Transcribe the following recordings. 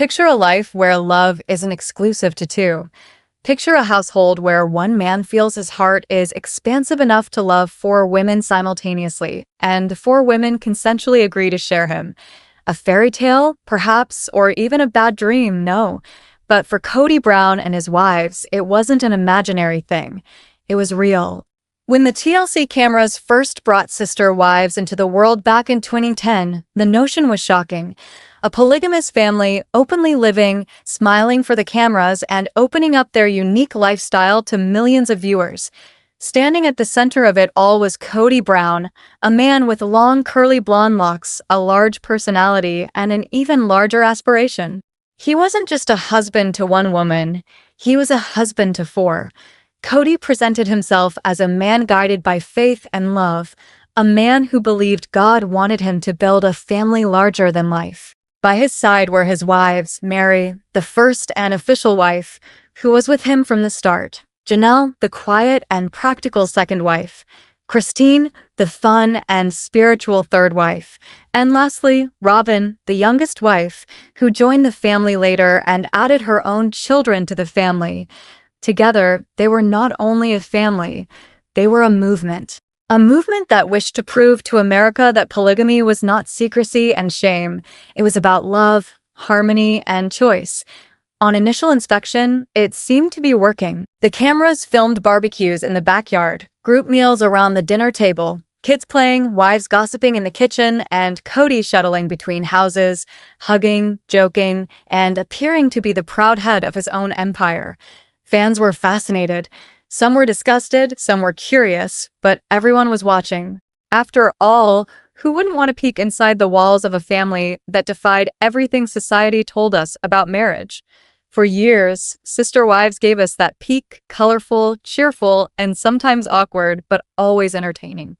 Picture a life where love isn't exclusive to two. Picture a household where one man feels his heart is expansive enough to love four women simultaneously, and four women consensually agree to share him. A fairy tale, perhaps, or even a bad dream, no. But for Kody Brown and his wives, it wasn't an imaginary thing. It was real. When the TLC cameras first brought sister wives into the world back in 2010, the notion was shocking. A polygamous family openly living, smiling for the cameras, and opening up their unique lifestyle to millions of viewers. Standing at the center of it all was Kody Brown, a man with long curly blonde locks, a large personality, and an even larger aspiration. He wasn't just a husband to one woman, he was a husband to four. Kody presented himself as a man guided by faith and love, a man who believed God wanted him to build a family larger than life. By his side were his wives, Mary, the first and official wife, who was with him from the start, Janelle, the quiet and practical second wife, Christine, the fun and spiritual third wife, and lastly, Robin, the youngest wife, who joined the family later and added her own children to the family. Together, they were not only a family, they were a movement. A movement that wished to prove to America that polygamy was not secrecy and shame. It was about love, harmony, and choice. On initial inspection, it seemed to be working. The cameras filmed barbecues in the backyard, group meals around the dinner table, kids playing, wives gossiping in the kitchen, and Kody shuttling between houses, hugging, joking, and appearing to be the proud head of his own empire. Fans were fascinated. Some were disgusted, some were curious, but everyone was watching. After all, who wouldn't want to peek inside the walls of a family that defied everything society told us about marriage? For years, sister wives gave us that peek, colorful, cheerful, and sometimes awkward, but always entertaining.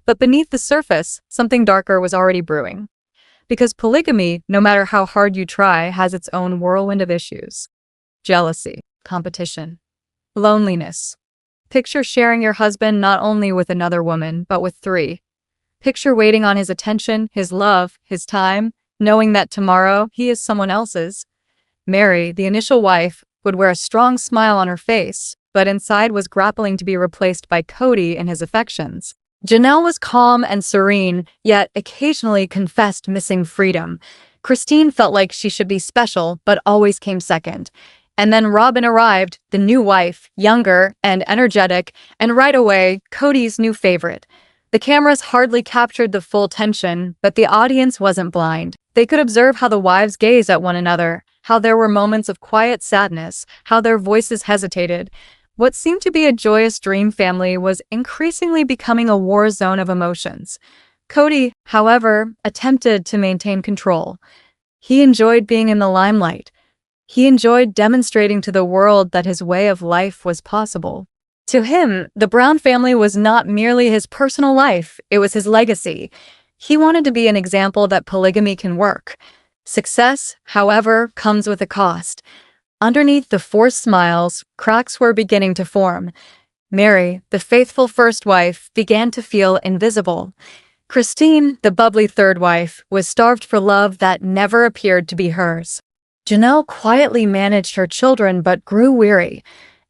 But beneath the surface, something darker was already brewing. Because polygamy, no matter how hard you try, has its own whirlwind of issues. Jealousy, competition, loneliness. Picture sharing your husband not only with another woman, but with three. Picture waiting on his attention, his love, his time, knowing that tomorrow he is someone else's. Mary, the initial wife, would wear a strong smile on her face, but inside was grappling to be replaced by Kody in his affections. Janelle was calm and serene, yet occasionally confessed missing freedom. Christine felt like she should be special, but always came second. And then Robin arrived, the new wife, younger and energetic, and right away, Kody's new favorite. The cameras hardly captured the full tension, but the audience wasn't blind. They could observe how the wives gazed at one another, how there were moments of quiet sadness, how their voices hesitated. What seemed to be a joyous dream family was increasingly becoming a war zone of emotions. Kody, however, attempted to maintain control. He enjoyed being in the limelight. He enjoyed demonstrating to the world that his way of life was possible. To him, the Brown family was not merely his personal life, it was his legacy. He wanted to be an example that polygamy can work. Success, however, comes with a cost. Underneath the forced smiles, cracks were beginning to form. Mary, the faithful first wife, began to feel invisible. Christine, the bubbly third wife, was starved for love that never appeared to be hers. Janelle quietly managed her children but grew weary.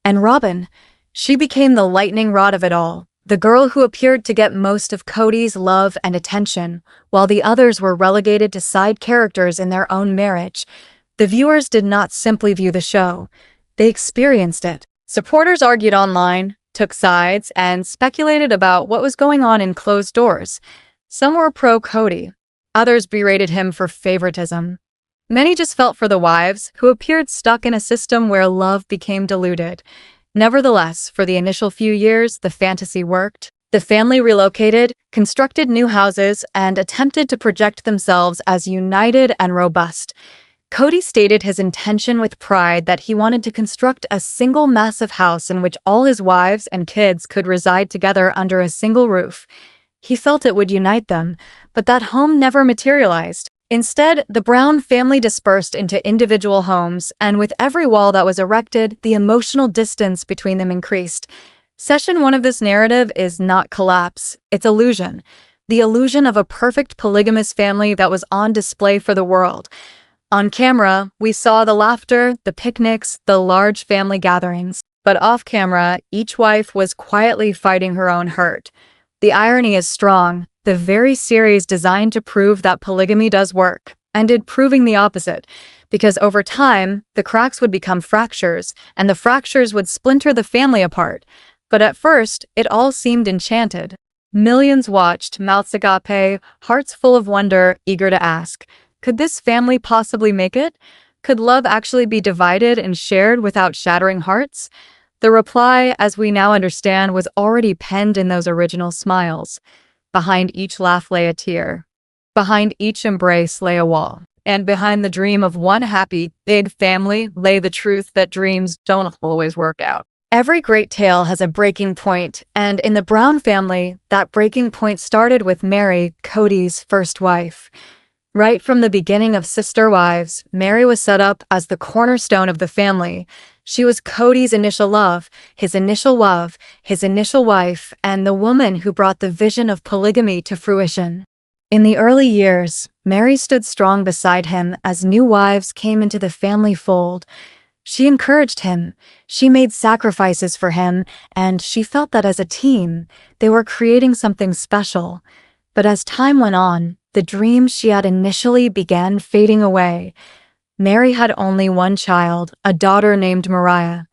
And Robin, she became the lightning rod of it all, the girl who appeared to get most of Kody's love and attention, while the others were relegated to side characters in their own marriage. The viewers did not simply view the show, they experienced it. Supporters argued online, took sides, and speculated about what was going on in closed doors. Some were pro-Kody, others berated him for favoritism. Many just felt for the wives, who appeared stuck in a system where love became diluted. Nevertheless, for the initial few years, the fantasy worked. The family relocated, constructed new houses, and attempted to project themselves as united and robust. Kody stated his intention with pride that he wanted to construct a single massive house in which all his wives and kids could reside together under a single roof. He felt it would unite them, but that home never materialized. Instead, the Brown family dispersed into individual homes, and with every wall that was erected, the emotional distance between them increased. Session 1 of this narrative is not collapse, it's illusion. The illusion of a perfect polygamous family that was on display for the world. On camera, we saw the laughter, the picnics, the large family gatherings. But off camera, each wife was quietly fighting her own hurt. The irony is strong. The very series designed to prove that polygamy does work ended proving the opposite, because over time, the cracks would become fractures, and the fractures would splinter the family apart. But at first, it all seemed enchanted. Millions watched, mouths agape, hearts full of wonder, eager to ask, could this family possibly make it? Could love actually be divided and shared without shattering hearts? The reply, as we now understand, was already penned in those original smiles. Behind each laugh lay a tear. Behind each embrace lay a wall. And behind the dream of one happy, big family lay the truth that dreams don't always work out. Every great tale has a breaking point, and in the Brown family, that breaking point started with Mary, Kody's first wife. Right from the beginning of Sister Wives, Mary was set up as the cornerstone of the family. She was Kody's initial love, his initial wife, and the woman who brought the vision of polygamy to fruition. In the early years, Mary stood strong beside him as new wives came into the family fold. She encouraged him, she made sacrifices for him, and she felt that as a team, they were creating something special. But as time went on, the dreams she had initially began fading away. Mary had only one child, a daughter named Mariah.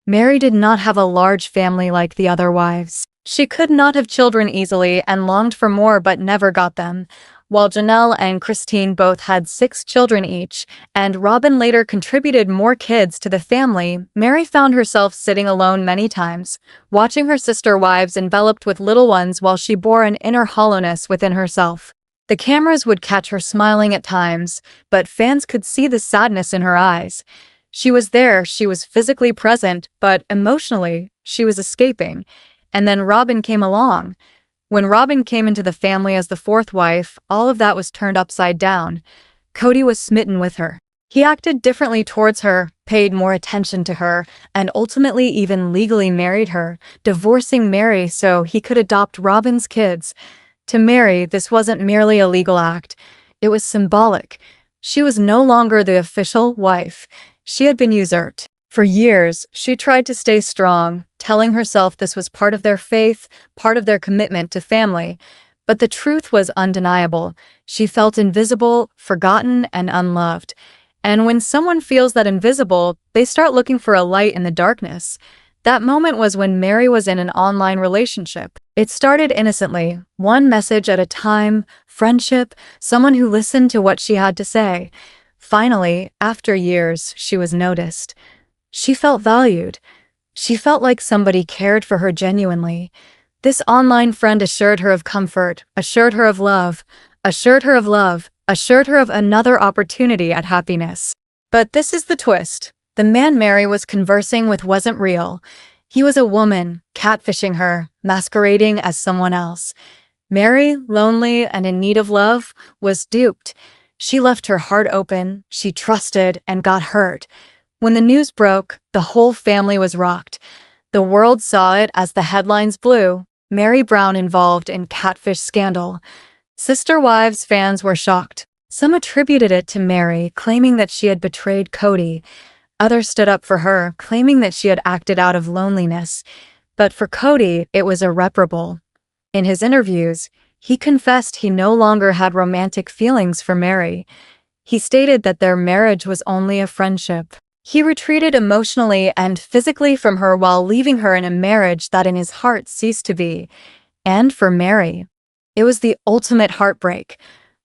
Mary did not have a large family like the other wives. She could not have children easily and longed for more but never got them. While Janelle and Christine both had 6 children each, and Robin later contributed more kids to the family, Mary found herself sitting alone many times, watching her sister wives enveloped with little ones while she bore an inner hollowness within herself. The cameras would catch her smiling at times, but fans could see the sadness in her eyes. She was there, she was physically present, but emotionally, she was escaping. And then Robin came along. When Robin came into the family as the 4th wife, all of that was turned upside down. Kody was smitten with her. He acted differently towards her, paid more attention to her, and ultimately even legally married her, divorcing Mary so he could adopt Robin's kids. To Mary, this wasn't merely a legal act. It was symbolic. She was no longer the official wife. She had been usurped. For years, she tried to stay strong, telling herself this was part of their faith, part of their commitment to family. But the truth was undeniable. She felt invisible, forgotten, and unloved. And when someone feels that invisible, they start looking for a light in the darkness. That moment was when Mary was in an online relationship. It started innocently, one message at a time, friendship, someone who listened to what she had to say. Finally, after years, she was noticed. She felt valued. She felt like somebody cared for her genuinely. This online friend assured her of comfort, assured her of love, assured her of another opportunity at happiness. But this is the twist. The man Mary was conversing with wasn't real. He was a woman, catfishing her, masquerading as someone else. Mary, lonely and in need of love, was duped. She left her heart open, she trusted, and got hurt. When the news broke, the whole family was rocked. The world saw it as the headlines blew. Mary Brown involved in catfish scandal. Sister Wives fans were shocked. Some attributed it to Mary, claiming that she had betrayed Kody. Others stood up for her, claiming that she had acted out of loneliness. But for Kody, it was irreparable. In his interviews, he confessed he no longer had romantic feelings for Mary. He stated that their marriage was only a friendship. He retreated emotionally and physically from her while leaving her in a marriage that in his heart ceased to be. And for Mary, it was the ultimate heartbreak.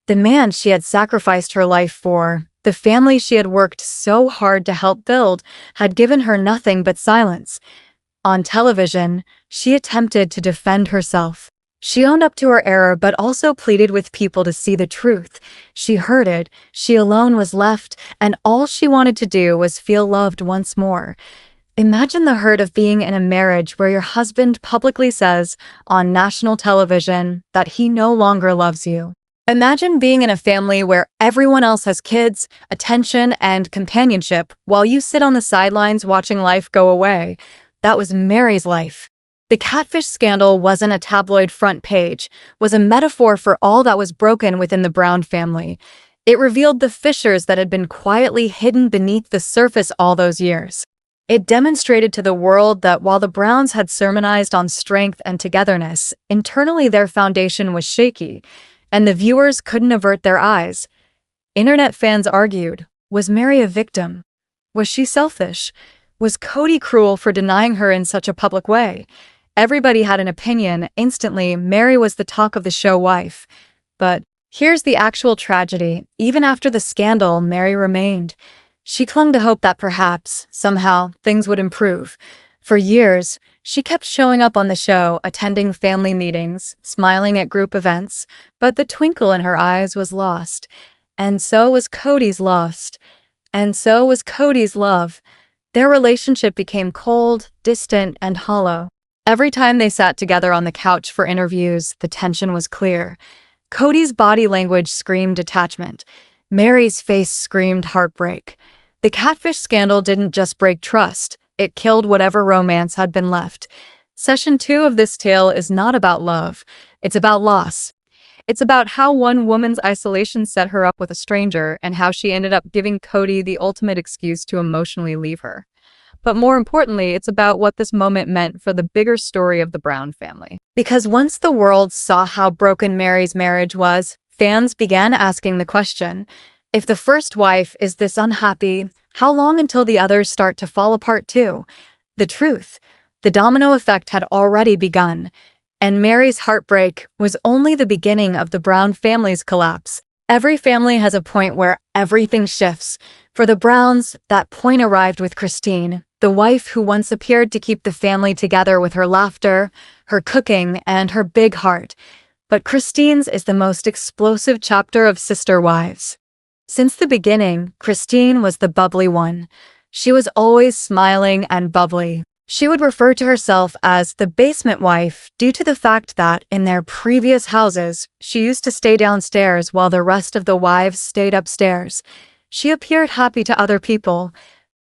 The man she had sacrificed her life for, the family she had worked so hard to help build, had given her nothing but silence. On television, she attempted to defend herself. She owned up to her error but also pleaded with people to see the truth. She hurted, she alone was left, and all she wanted to do was feel loved once more. Imagine the hurt of being in a marriage where your husband publicly says on national television that he no longer loves you. Imagine being in a family where everyone else has kids, attention, and companionship while you sit on the sidelines watching life go away. That was Mary's life. The catfish scandal wasn't a tabloid front page, was a metaphor for all that was broken within the Brown family. It revealed the fissures that had been quietly hidden beneath the surface all those years. It demonstrated to the world that while the Browns had sermonized on strength and togetherness, internally their foundation was shaky, and the viewers couldn't avert their eyes. Internet fans argued, was Mary a victim? Was she selfish? Was Kody cruel for denying her in such a public way? Everybody had an opinion. Instantly, Mary was the talk of the show wife. But here's the actual tragedy. Even after the scandal, Mary remained. She clung to hope that perhaps, somehow, things would improve. For years, she kept showing up on the show, attending family meetings, smiling at group events, but the twinkle in her eyes was lost. And so was Kody's lost. And so was Kody's love. Their relationship became cold, distant, and hollow. Every time they sat together on the couch for interviews, the tension was clear. Kody's body language screamed detachment. Mary's face screamed heartbreak. The catfish scandal didn't just break trust, it killed whatever romance had been left. Session 2 of this tale is not about love, it's about loss. It's about how one woman's isolation set her up with a stranger and how she ended up giving Kody the ultimate excuse to emotionally leave her. But more importantly, it's about what this moment meant for the bigger story of the Brown family. Because once the world saw how broken Mary's marriage was, fans began asking the question, if the first wife is this unhappy, how long until the others start to fall apart too? The truth, the domino effect had already begun, and Mary's heartbreak was only the beginning of the Brown family's collapse. Every family has a point where everything shifts. For the Browns, that point arrived with Christine, the wife who once appeared to keep the family together with her laughter, her cooking, and her big heart. But Christine's is the most explosive chapter of sister wives. Since the beginning, Christine was the bubbly one. She was always smiling and bubbly. She would refer to herself as the basement wife due to the fact that in their previous houses, she used to stay downstairs while the rest of the wives stayed upstairs. She appeared happy to other people.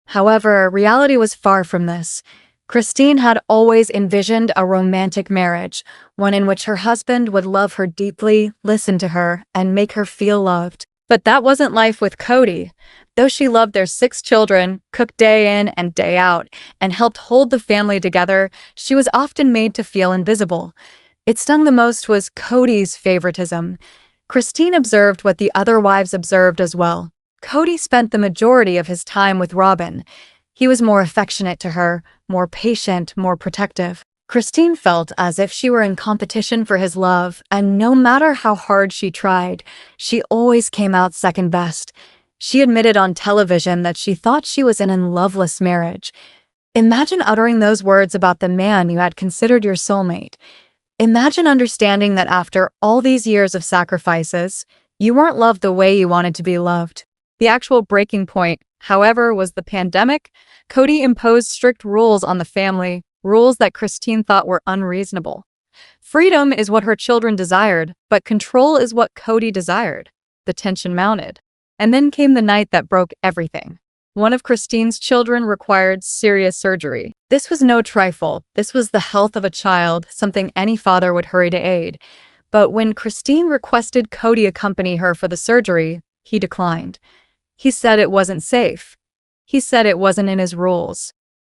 However, reality was far from this. Christine had always envisioned a romantic marriage, one in which her husband would love her deeply, listen to her, and make her feel loved. But that wasn't life with Kody. Though she loved their 6 children, cooked day in and day out, and helped hold the family together, she was often made to feel invisible. It stung the most was Kody's favoritism. Christine observed what the other wives observed as well. Kody spent the majority of his time with Robin. He was more affectionate to her, more patient, more protective. Christine felt as if she were in competition for his love, and no matter how hard she tried, she always came out second best. She admitted on television that she thought she was in a loveless marriage. Imagine uttering those words about the man you had considered your soulmate. Imagine understanding that after all these years of sacrifices, you weren't loved the way you wanted to be loved. The actual breaking point, however, was the pandemic. Kody imposed strict rules on the family, rules that Christine thought were unreasonable. Freedom is what her children desired, but control is what Kody desired. The tension mounted. And then came the night that broke everything. One of Christine's children required serious surgery. This was no trifle. This was the health of a child, something any father would hurry to aid. But when Christine requested Kody accompany her for the surgery, he declined. He said it wasn't safe. He said it wasn't in his rules.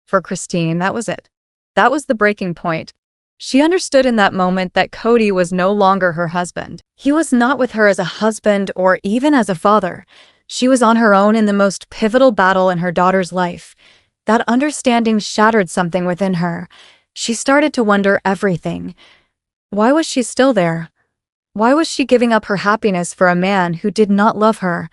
For Christine, that was it. That was the breaking point. She understood in that moment that Kody was no longer her husband. He was not with her as a husband or even as a father. She was on her own in the most pivotal battle in her daughter's life. That understanding shattered something within her. She started to wonder everything. Why was she still there? Why was she giving up her happiness for a man who did not love her?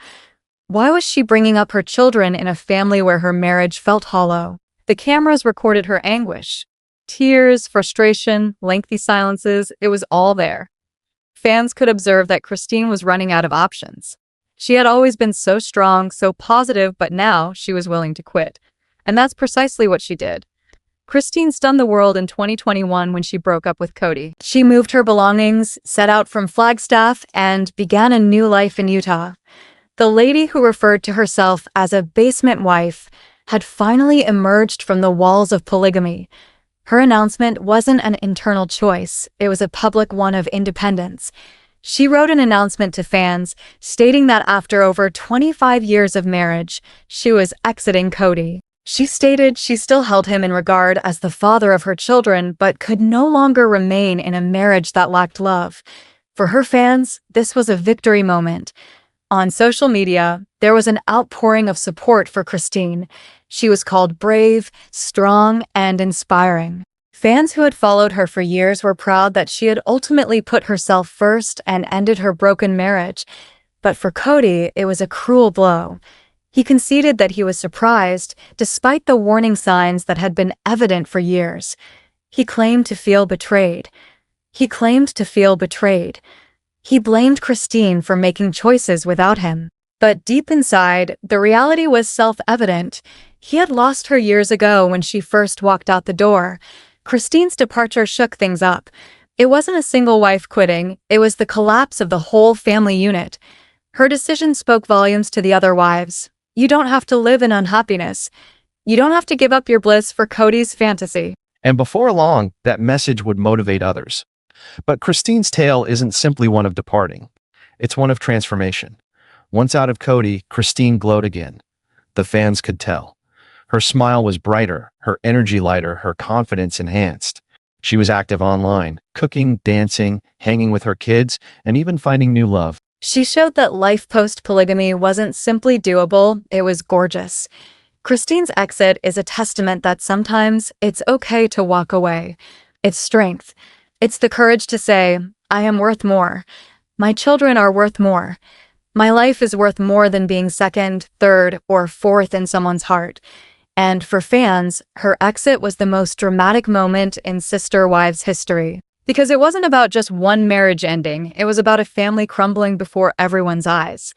Why was she bringing up her children in a family where her marriage felt hollow? The cameras recorded her anguish. Tears, frustration, lengthy silences, it was all there. Fans could observe that Christine was running out of options. She had always been so strong, so positive, but now she was willing to quit. And that's precisely what she did. Christine stunned the world in 2021 when she broke up with Kody. She moved her belongings, set out from Flagstaff, and began a new life in Utah. The lady who referred to herself as a basement wife had finally emerged from the walls of polygamy. Her announcement wasn't an internal choice, it was a public one of independence. She wrote an announcement to fans, stating that after over 25 years of marriage, she was exiting Kody. She stated she still held him in regard as the father of her children, but could no longer remain in a marriage that lacked love. For her fans, this was a victory moment. On social media, there was an outpouring of support for Christine. She was called brave, strong, and inspiring. Fans who had followed her for years were proud that she had ultimately put herself first and ended her broken marriage. But for Kody, it was a cruel blow. He conceded that he was surprised, despite the warning signs that had been evident for years. He claimed to feel betrayed. He blamed Christine for making choices without him. But deep inside, the reality was self-evident. He had lost her years ago when she first walked out the door. Christine's departure shook things up. It wasn't a single wife quitting, it was the collapse of the whole family unit. Her decision spoke volumes to the other wives. You don't have to live in unhappiness. You don't have to give up your bliss for Kody's fantasy. And before long, that message would motivate others. But Christine's tale isn't simply one of departing. It's one of transformation. Once out of Kody, Christine glowed again. The fans could tell. Her smile was brighter, her energy lighter, her confidence enhanced. She was active online, cooking, dancing, hanging with her kids, and even finding new love. She showed that life post-polygamy wasn't simply doable, it was gorgeous. Christine's exit is a testament that sometimes it's okay to walk away. It's strength. It's the courage to say, I am worth more. My children are worth more. My life is worth more than being second, third, or fourth in someone's heart. And for fans, her exit was the most dramatic moment in Sister Wives history. Because it wasn't about just one marriage ending, it was about a family crumbling before everyone's eyes.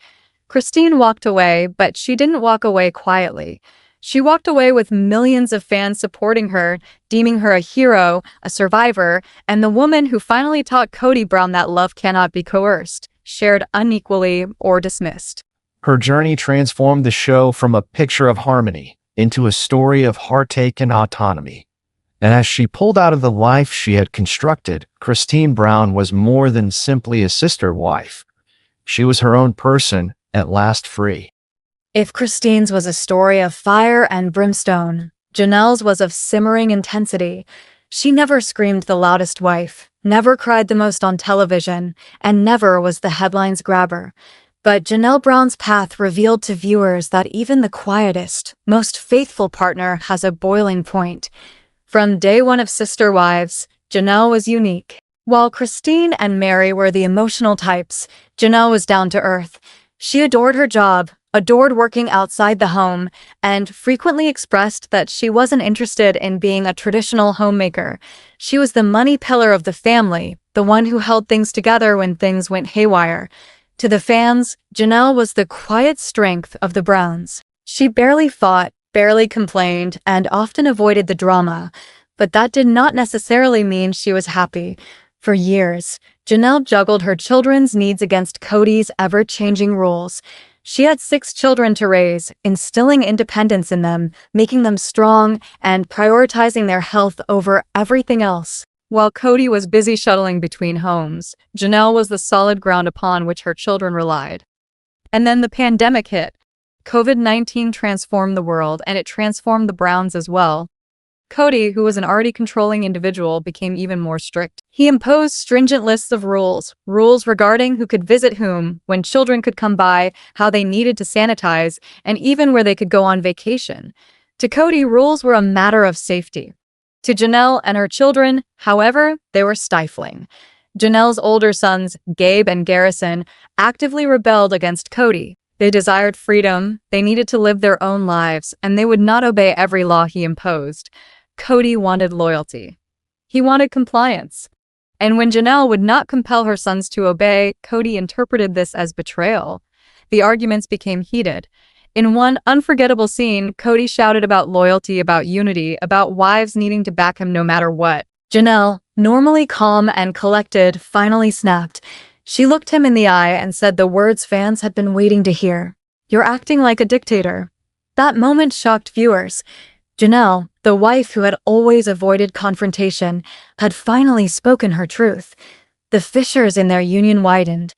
Christine walked away, but she didn't walk away quietly. She walked away with millions of fans supporting her, deeming her a hero, a survivor, and the woman who finally taught Kody Brown that love cannot be coerced, shared unequally, or dismissed. Her journey transformed the show from a picture of harmony into a story of heartache and autonomy. And as she pulled out of the life she had constructed, Christine Brown was more than simply a sister wife. She was her own person, at last free. If Christine's was a story of fire and brimstone, Janelle's was of simmering intensity. She never screamed the loudest wife, never cried the most on television, and never was the headlines grabber. But Janelle Brown's path revealed to viewers that even the quietest, most faithful partner has a boiling point. From day one of Sister Wives, Janelle was unique. While Christine and Mary were the emotional types, Janelle was down to earth. She adored her job, adored working outside the home, and frequently expressed that she wasn't interested in being a traditional homemaker. She was the money pillar of the family, the one who held things together when things went haywire. To the fans, Janelle was the quiet strength of the Browns. She barely fought, barely complained, and often avoided the drama. But that did not necessarily mean she was happy. For years, Janelle juggled her children's needs against Kody's ever-changing rules. She had 6 children to raise, instilling independence in them, making them strong, and prioritizing their health over everything else. While Kody was busy shuttling between homes, Janelle was the solid ground upon which her children relied. And then the pandemic hit. COVID-19 transformed the world, and it transformed the Browns as well. Kody, who was an already controlling individual, became even more strict. He imposed stringent lists of rules regarding who could visit whom, when children could come by, how they needed to sanitize, and even where they could go on vacation. To Kody, rules were a matter of safety. To Janelle and her children, however, they were stifling. Janelle's older sons, Gabe and Garrison, actively rebelled against Kody. They desired freedom, they needed to live their own lives, and they would not obey every law he imposed. Kody wanted loyalty. He wanted compliance. And when Janelle would not compel her sons to obey, Kody interpreted this as betrayal. The arguments became heated. In one unforgettable scene, Kody shouted about loyalty, about unity, about wives needing to back him no matter what. Janelle, normally calm and collected, finally snapped. She looked him in the eye and said the words fans had been waiting to hear. "You're acting like a dictator." That moment shocked viewers. Janelle, the wife who had always avoided confrontation, had finally spoken her truth. The fissures in their union widened.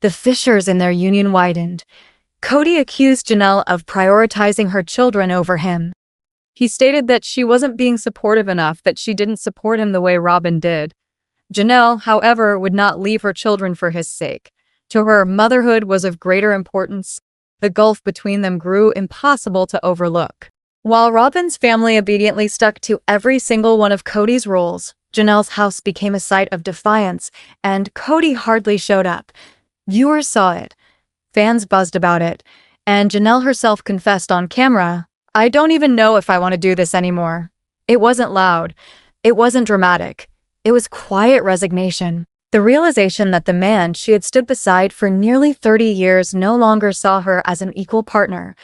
The fissures in their union widened. Kody accused Janelle of prioritizing her children over him. He stated that she wasn't being supportive enough, that she didn't support him the way Robin did. Janelle, however, would not leave her children for his sake. To her, motherhood was of greater importance. The gulf between them grew impossible to overlook. While Robin's family obediently stuck to every single one of Kody's rules, Janelle's house became a site of defiance, and Kody hardly showed up. Viewers saw it. Fans buzzed about it. And Janelle herself confessed on camera, "I don't even know if I want to do this anymore." It wasn't loud. It wasn't dramatic. It was quiet resignation. The realization that the man she had stood beside for nearly 30 years no longer saw her as an equal partner.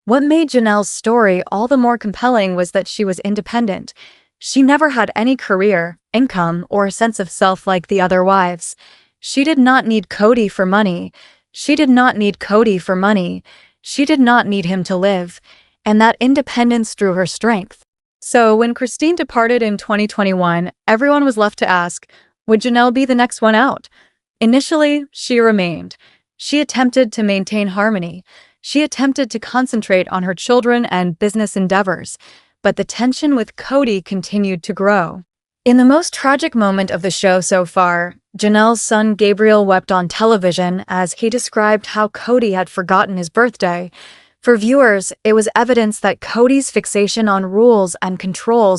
What made Janelle's story all the more compelling was that she was independent. She never had any career, income, or sense of self like the other wives. She did not need Kody for money. She did not need Kody for money. She did not need him to live. And that independence drew her strength. So when Christine departed in 2021, everyone was left to ask, would Janelle be the next one out? Initially, she remained. She attempted to maintain harmony. She attempted to concentrate on her children and business endeavors. But the tension with Kody continued to grow. In the most tragic moment of the show so far, Janelle's son Gabriel wept on television as he described how Kody had forgotten his birthday. For viewers, it was evidence that Kody's fixation on rules and control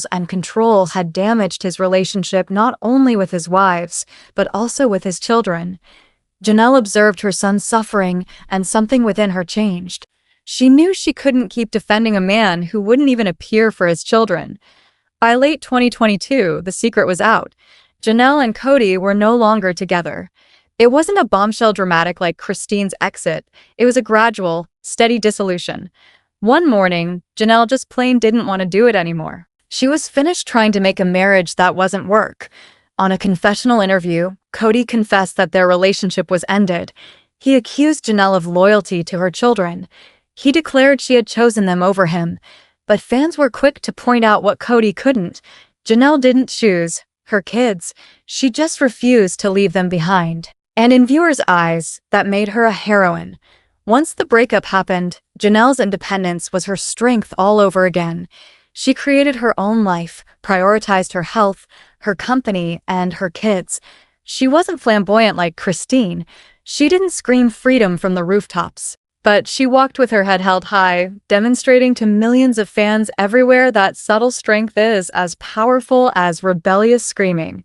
had damaged his relationship not only with his wives, but also with his children. Janelle observed her son suffering, and something within her changed. She knew she couldn't keep defending a man who wouldn't even appear for his children. By late 2022, the secret was out. Janelle and Kody were no longer together. It wasn't a bombshell dramatic like Christine's exit. It was a gradual, steady dissolution. One morning, Janelle just plain didn't want to do it anymore. She was finished trying to make a marriage that wasn't work. On a confessional interview, Kody confessed that their relationship was ended. He accused Janelle of loyalty to her children. He declared she had chosen them over him. But fans were quick to point out what Kody couldn't. Janelle didn't choose her kids. She just refused to leave them behind. And in viewers' eyes, that made her a heroine. Once the breakup happened, Janelle's independence was her strength all over again. She created her own life, prioritized her health, her company, and her kids. She wasn't flamboyant like Christine. She didn't scream freedom from the rooftops. But she walked with her head held high, demonstrating to millions of fans everywhere that subtle strength is as powerful as rebellious screaming.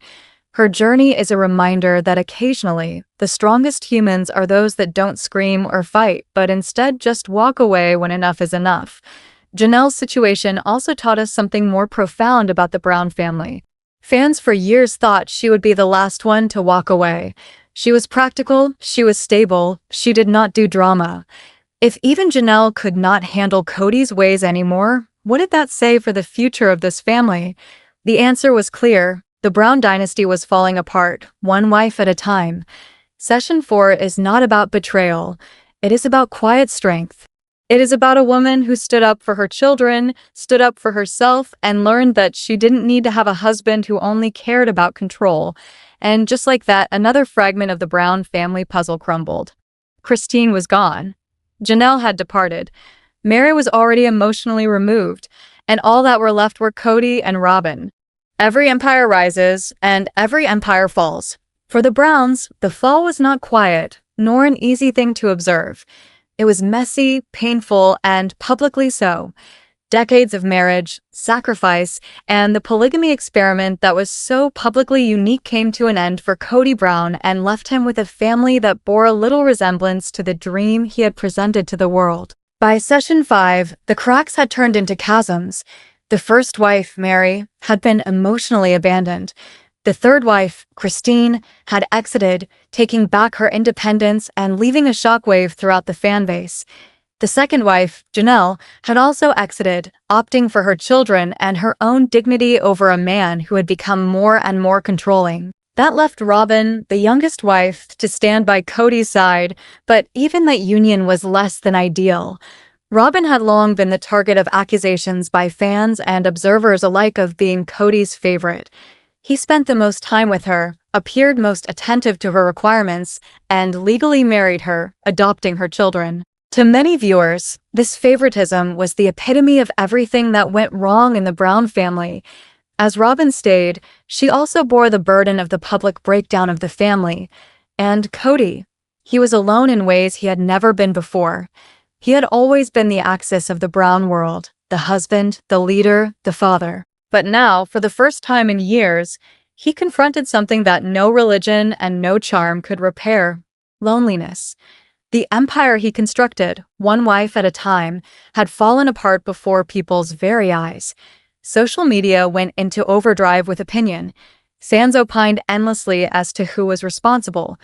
Her journey is a reminder that occasionally, the strongest humans are those that don't scream or fight, but instead just walk away when enough is enough. Janelle's situation also taught us something more profound about the Brown family. Fans for years thought she would be the last one to walk away. She was practical, she was stable, she did not do drama. If even Janelle could not handle Kody's ways anymore, what did that say for the future of this family? The answer was clear. The Brown dynasty was falling apart, one wife at a time. Session 4 is not about betrayal. It is about quiet strength. It is about a woman who stood up for her children, stood up for herself, and learned that she didn't need to have a husband who only cared about control. And just like that, another fragment of the Brown family puzzle crumbled. Christine was gone. Janelle had departed. Mary was already emotionally removed, and all that were left were Kody and Robin. Every empire rises, and every empire falls. For the Browns, the fall was not quiet, nor an easy thing to observe. It was messy, painful, and publicly so. Decades of marriage, sacrifice, and the polygamy experiment that was so publicly unique came to an end for Kody Brown and left him with a family that bore a little resemblance to the dream he had presented to the world. By Session 5, the cracks had turned into chasms. The first wife, Mary, had been emotionally abandoned. The third wife, Christine, had exited, taking back her independence and leaving a shockwave throughout the fan base. The second wife, Janelle, had also exited, opting for her children and her own dignity over a man who had become more and more controlling. That left Robin, the youngest wife, to stand by Kody's side, but even that union was less than ideal. Robin had long been the target of accusations by fans and observers alike of being Kody's favorite. He spent the most time with her, appeared most attentive to her requirements, and legally married her, adopting her children. To many viewers, this favoritism was the epitome of everything that went wrong in the Brown family. As Robin stayed, she also bore the burden of the public breakdown of the family. And Kody, he was alone in ways he had never been before. He had always been the axis of the Brown world, the husband, the leader, the father. But now, for the first time in years, he confronted something that no religion and no charm could repair: loneliness. The empire he constructed, one wife at a time, had fallen apart before people's very eyes. Social media went into overdrive with opinion. Fans opined endlessly as to who was responsible.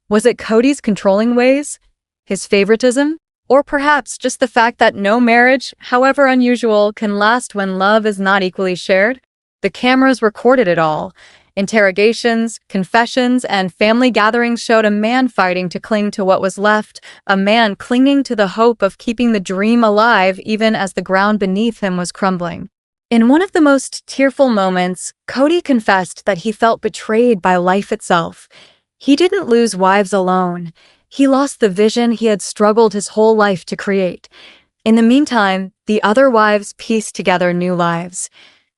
Was it Kody's controlling ways? His favoritism? Or perhaps just the fact that no marriage, however unusual, can last when love is not equally shared? The cameras recorded it all. Interrogations, confessions, and family gatherings showed a man fighting to cling to what was left, a man clinging to the hope of keeping the dream alive even as the ground beneath him was crumbling. In one of the most tearful moments, Kody confessed that he felt betrayed by life itself. He didn't lose wives alone. He lost the vision he had struggled his whole life to create. In the meantime, the other wives pieced together new lives.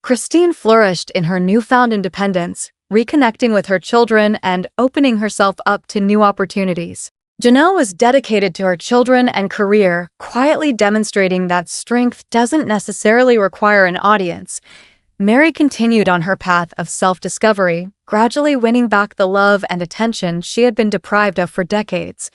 Christine flourished in her newfound independence, reconnecting with her children and opening herself up to new opportunities. Janelle was dedicated to her children and career, quietly demonstrating that strength doesn't necessarily require an audience. Mary continued on her path of self-discovery, gradually winning back the love and attention she had been deprived of for decades.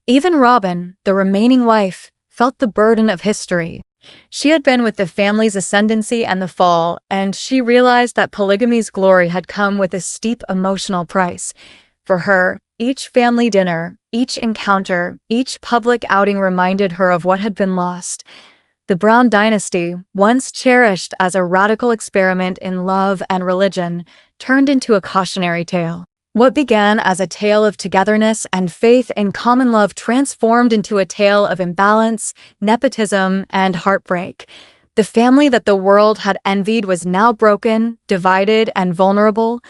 Even Robin, the remaining wife, felt the burden of history. She had been with the family's ascendancy and the fall, and she realized that polygamy's glory had come with a steep emotional price. For her, each family dinner, each encounter, each public outing reminded her of what had been lost. The Brown dynasty, once cherished as a radical experiment in love and religion, turned into a cautionary tale. What began as a tale of togetherness and faith in common love transformed into a tale of imbalance, nepotism, and heartbreak. The family that the world had envied was now broken, divided, and vulnerable.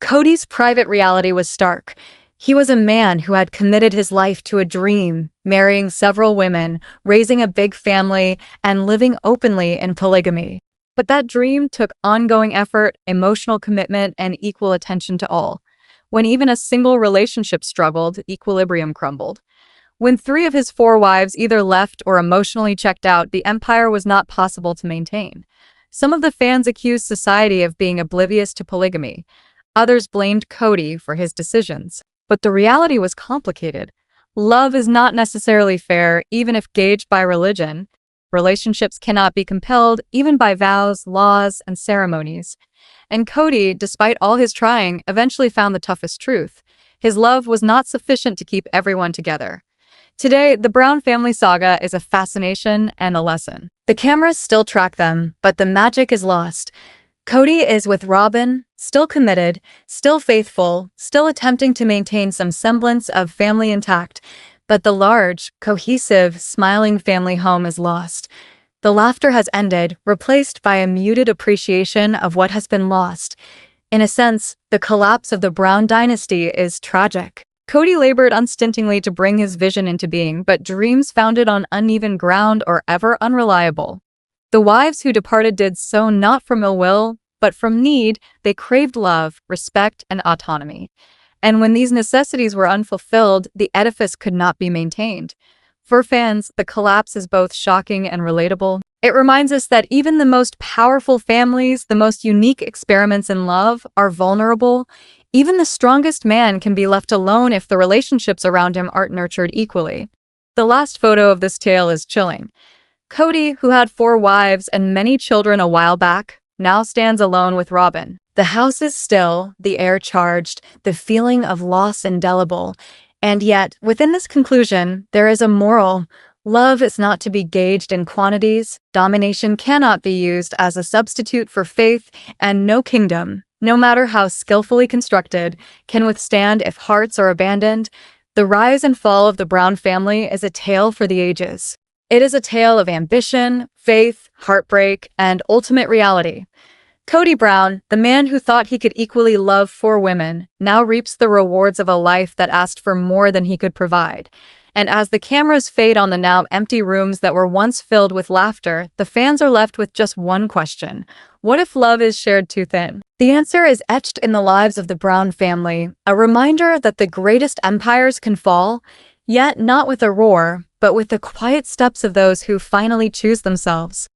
Kody's private reality was stark. He was a man who had committed his life to a dream, marrying several women, raising a big family, and living openly in polygamy. But that dream took ongoing effort, emotional commitment, and equal attention to all. When even a single relationship struggled, equilibrium crumbled. When 3 of his 4 wives either left or emotionally checked out, the empire was not possible to maintain. Some of the fans accused society of being oblivious to polygamy. Others blamed Kody for his decisions. But the reality was complicated. Love is not necessarily fair, even if gauged by religion. Relationships cannot be compelled, even by vows, laws, and ceremonies. And Kody, despite all his trying, eventually found the toughest truth. His love was not sufficient to keep everyone together. Today, the Brown family saga is a fascination and a lesson. The cameras still track them, but the magic is lost. Kody is with Robin, still committed, still faithful, still attempting to maintain some semblance of family intact, but the large, cohesive, smiling family home is lost. The laughter has ended, replaced by a muted appreciation of what has been lost. In a sense, the collapse of the Brown dynasty is tragic. Kody labored unstintingly to bring his vision into being, but dreams founded on uneven ground are ever unreliable. The wives who departed did so not from ill will, but from need. They craved love, respect, and autonomy. And when these necessities were unfulfilled, the edifice could not be maintained. For fans, the collapse is both shocking and relatable. It reminds us that even the most powerful families, the most unique experiments in love, are vulnerable. Even the strongest man can be left alone if the relationships around him aren't nurtured equally. The last photo of this tale is chilling. Kody, who had 4 wives and many children a while back, now stands alone with Robin. The house is still, the air charged, the feeling of loss indelible. And yet, within this conclusion, there is a moral. Love is not to be gauged in quantities, domination cannot be used as a substitute for faith, and no kingdom, no matter how skillfully constructed, can withstand if hearts are abandoned. The rise and fall of the Brown family is a tale for the ages. It is a tale of ambition, faith, heartbreak, and ultimate reality. Kody Brown, the man who thought he could equally love four women, now reaps the rewards of a life that asked for more than he could provide. And as the cameras fade on the now empty rooms that were once filled with laughter, the fans are left with just one question. What if love is shared too thin? The answer is etched in the lives of the Brown family, a reminder that the greatest empires can fall, yet not with a roar, but with the quiet steps of those who finally choose themselves.